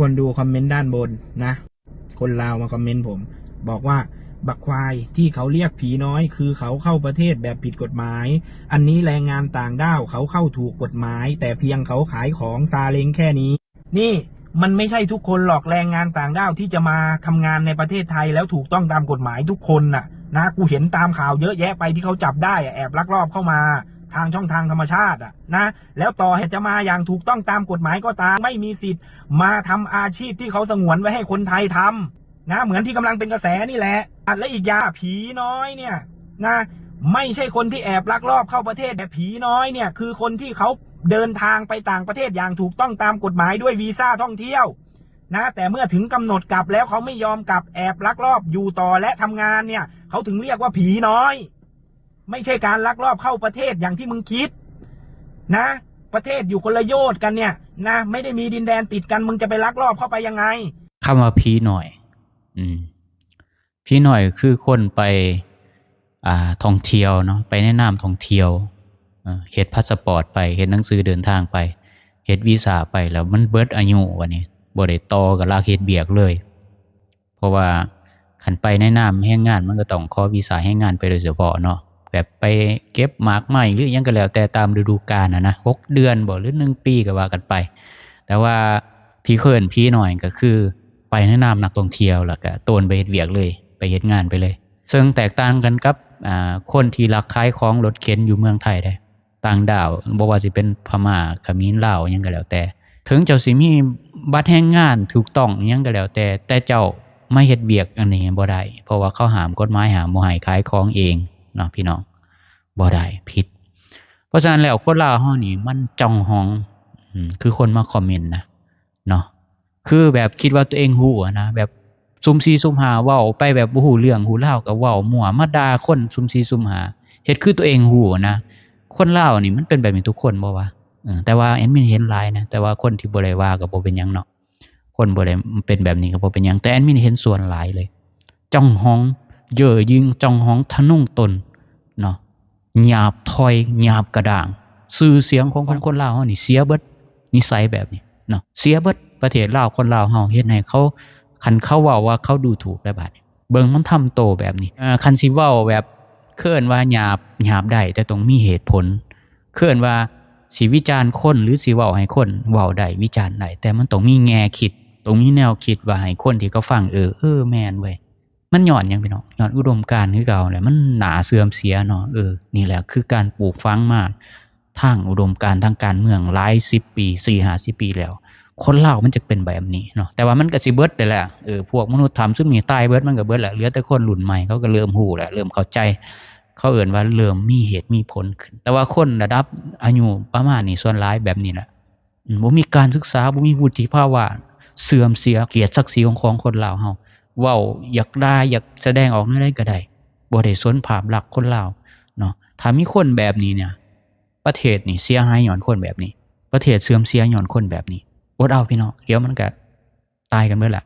คนดูคอมเมนต์ด้านบนนะคนลาวมาคอมเมนต์ผมบอกว่าบักควายที่เขาเรียกผีน้อยคือเขาเข้าประเทศแบบผิดกฎหมายอันนี้แรงงานต่างด้าวเขาเข้าถูกกฎหมายแต่เพียงเขาขายของซาเล้งแค่นี้นี่มันไม่ใช่ทุกคนหรอกแรงงานต่างด้าวที่จะมาทำงานในประเทศไทยแล้วถูกต้องตามกฎหมายทุกคนน่ะนะกูเห็นตามข่าวเยอะแยะไปที่เขาจับได้แอบลักลอบเข้ามาทางช่องทางธรรมชาตินะแล้วต่อให้จะมาอย่างถูกต้องตามกฎหมายก็ตามไม่มีสิทธิ์มาทำอาชีพที่เขาสงวนไว้ให้คนไทยทำนะเหมือนที่กำลังเป็นกระแสนี่แหละและอีกอย่างผีน้อยเนี่ยนะไม่ใช่คนที่แอบลักลอบเข้าประเทศแต่ผีน้อยเนี่ยคือคนที่เขาเดินทางไปต่างประเทศอย่างถูกต้องตามกฎหมายด้วยวีซ่าท่องเที่ยวนะแต่เมื่อถึงกำหนดกลับแล้วเขาไม่ยอมกลับแอบลักลอบอยู่ต่อและทำงานเนี่ยเขาถึงเรียกว่าผีน้อยไม่ใช่การลักลอบเข้าประเทศอย่างที่มึงคิดนะประเทศอยู่คนละโยชน์กันเนี่ยนะไม่ได้มีดินแดนติดกันมึงจะไปลักลอบเข้าไปยังไงคำว่าผีหน่อยผีหน่อยคือคนไปท่องเที่ยวเนาะไปแนะนำท่องเที่ยวเฮ็ดพาสปอร์ตไปเฮ็ดหนังสือเดินทางไปเฮ็ดวีซ่าไปแล้วมันเบิดอายุวันนี้บ่ได้ต่อกับลากเฮ็ดเบียกเลยเพราะว่าคันไปแนะนำแรงงานมันก็ต้องขอวีซ่าแรงงานไปโดยเฉพาะเนาะแบบไปเก็บหมากไม้หรือยังก็แล้วแต่ตามฤดูกาลนะ6 เดือนบ่หรือ1 ปีก็ว่ากันไปแต่ว่าที่เคิ้นผีหน่อยก็คือไปแนะนำนักท่องเที่ยวแล้วก็โตนไปเฮ็ดเวียกเลยไปเฮ็ดงานไปเลยซึ่งแตกต่างกันกับคนที่ลักขายของรถเข็นอยู่เมืองไทยได้ต่างดาวบ่ว่าสิเป็นพม่าเขมรลาวหยังก็แล้วแต่ถึงเจ้าสิมีบัตรแรงงานถูกต้องหยังก็แล้วแต่เจ้าไม่เฮ็ดเวียกอันนี้บ่ได้เพราะว่าเขาห้ามกฎหมายห้ามบ่ให้ขายของเองเนาะพี่น้องบ่ได้ผิดเพราะฉะนั้นแล้วคนลาวเฮานี่มันจ้องห้องคือคนมาคอมเมนต์นะเนาะคือแบบคิดว่าตัวเองฮู้นะแบบซุ่ม4ซุ่ม5เว้าไปแบบบ่ฮู้เรื่องฮู้ราวก็เว้ามั่วมาด่าคนซุ่ม4ซุ่ม5เฮ็ดคือตัวเองฮู้นะคนลาวนี่มันเป็นแบบนี้ทุกคนบ่วะแต่ว่าแอดมินเห็นหลายนะแต่ว่าคนที่บ่ได้ว่าก็บ่เป็นหยังเนาะคนบ่ได้เป็นแบบนี้ก็บ่เป็นหยังแต่แอดมินเห็นส่วนหลายเลยจ้องห้องเย่อหยิ่งจ้องห้องทะนุ่งตนเนาะหยาบถ้อยหยาบกระด้างชื่อเสียงของคนลาวเฮานี่เสียเบิดนิสัยแบบนี้เนาะเสียเบิดประเทศลาวคนลาวเฮาเฮ็ดให้เขาคันเขาเว้าว่าเขาดูถูกได้บาดนี้เบิ่งมันทำโตแบบนี้คันสิเว้าแบบเคิ้นว่าหยาบได้แต่ต้องมีเหตุผลเคิ้นว่าสิวิจารณ์คนหรือสิเว้าให้คนเว้าได้วิจารณ์ได้แต่มันต้องมีแง่คิดต้องมีแนวคิดว่าให้คนที่เขาฟังแม่นเว้ยมันย้อนหยังพี่น้องย้อนอุดมการณ์คือเก่าแหละมันหนาเสื่อมเสียเนาะนี่แหละคือการปลูกฝังมาทางอุดมการณ์ทางการเมืองหลาย10 ปี4-50 ปีแล้วคนลาวมันจะเป็นแบบนี้เนาะแต่ว่ามันก็สิเบิดได้แหละพวกมนุษย์ทำซึ่งนี่ตายเบิดมันก็เบิดแหละเหลือแต่คนรุ่นใหม่เขาก็เริ่มฮู้แล้วเริ่มเข้าใจเขาเอิ้นว่าเริ่มมีเหตุมีผลขึ้นแต่ว่าคนระดับอายุประมาณนี้ส่วนหลายแบบนี้แหละบ่มีการศึกษาบ่มีวุฒิภาวะเสื่อมเสียเกียรติศักดิ์ศรีของคนลาวเฮาเว้าอยากด่าอยากแสดงออกแนวใดก็ได้บ่ได้สนภาพลักษณ์คนลาวเนาะถ้ามีคนแบบนี้เนี่ยประเทศนี่เสียหายย้อนคนแบบนี้ประเทศเสื่อมเสียย้อนคนแบบนี้อดเอาพี่น้องเดี๋ยวมันก็ตายกันเบิดแหละ